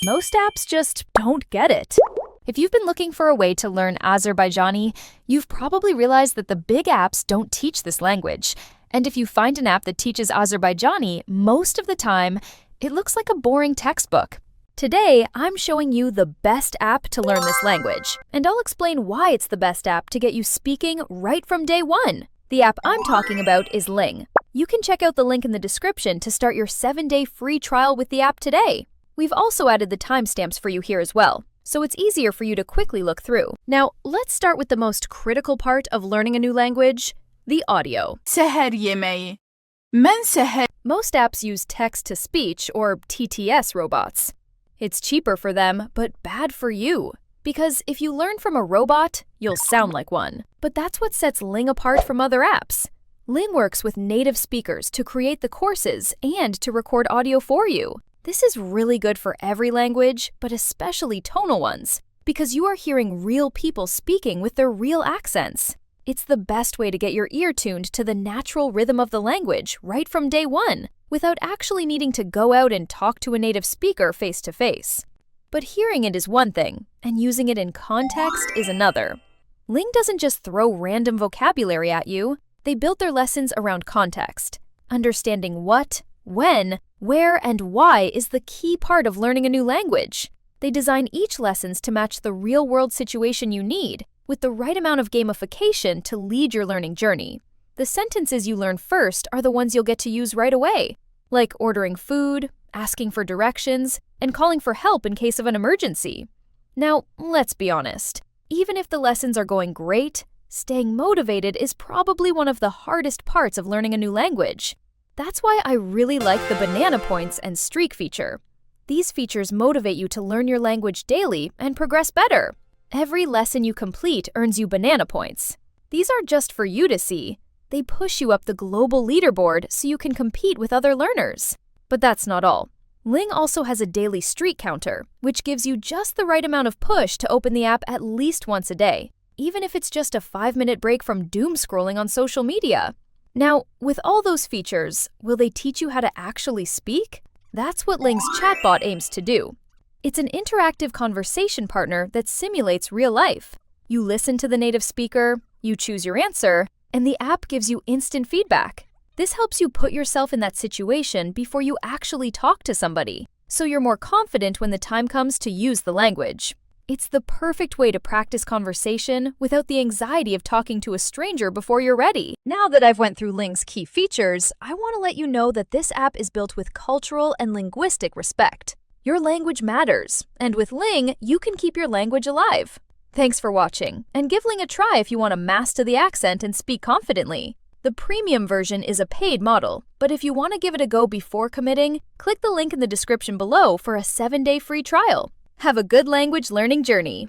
Most apps just don't get it. If you've been looking for a way to learn Azerbaijani, you've probably realized that the big apps don't teach this language. And if you find an app that teaches Azerbaijani, most of the time, it looks like a boring textbook. Today, I'm showing you the best app to learn this language, and I'll explain why it's the best app to get you speaking right from day one. The app I'm talking about is Ling. You can check out the link in the description to start your 7-day free trial with the app today. We've also added the timestamps for you here as well, so it's easier for you to quickly look through. Now, let's start with the most critical part of learning a new language, the audio. Seher yemeği. Men seher. Most apps use text-to-speech, or TTS robots. It's cheaper for them, but bad for you. Because if you learn from a robot, you'll sound like one. But that's what sets Ling apart from other apps. Ling works with native speakers to create the courses and to record audio for you. This is really good for every language, but especially tonal ones, because you are hearing real people speaking with their real accents. It's the best way to get your ear tuned to the natural rhythm of the language right from day one, without actually needing to go out and talk to a native speaker face to face. But hearing it is one thing, and using it in context is another. Ling doesn't just throw random vocabulary at you, they built their lessons around context. Understanding what, when, where, and why is the key part of learning a new language. They design each lessons to match the real-world situation you need, with the right amount of gamification to lead your learning journey. The sentences you learn first are the ones you'll get to use right away, like ordering food, asking for directions, and calling for help in case of an emergency. Now, let's be honest. Even if the lessons are going great, staying motivated is probably one of the hardest parts of learning a new language. That's why I really like the banana points and streak feature. These features motivate you to learn your language daily and progress better. Every lesson you complete earns you banana points. These aren't just for you to see. They push you up the global leaderboard so you can compete with other learners. But that's not all. Ling also has a daily streak counter, which gives you just the right amount of push to open the app at least once a day, even if it's just a 5-minute break from doom scrolling on social media. Now, with all those features, will they teach you how to actually speak? That's what Ling's Chatbot aims to do. It's an interactive conversation partner that simulates real life. You listen to the native speaker, you choose your answer, and the app gives you instant feedback. This helps you put yourself in that situation before you actually talk to somebody, so you're more confident when the time comes to use the language. It's the perfect way to practice conversation without the anxiety of talking to a stranger before you're ready. Now that I've went through Ling's key features, I want to let you know that this app is built with cultural and linguistic respect. Your language matters, and with Ling, you can keep your language alive. Thanks for watching, and give Ling a try if you want to master the accent and speak confidently. The premium version is a paid model, but if you want to give it a go before committing, click the link in the description below for a 7-day free trial. Have a good language learning journey.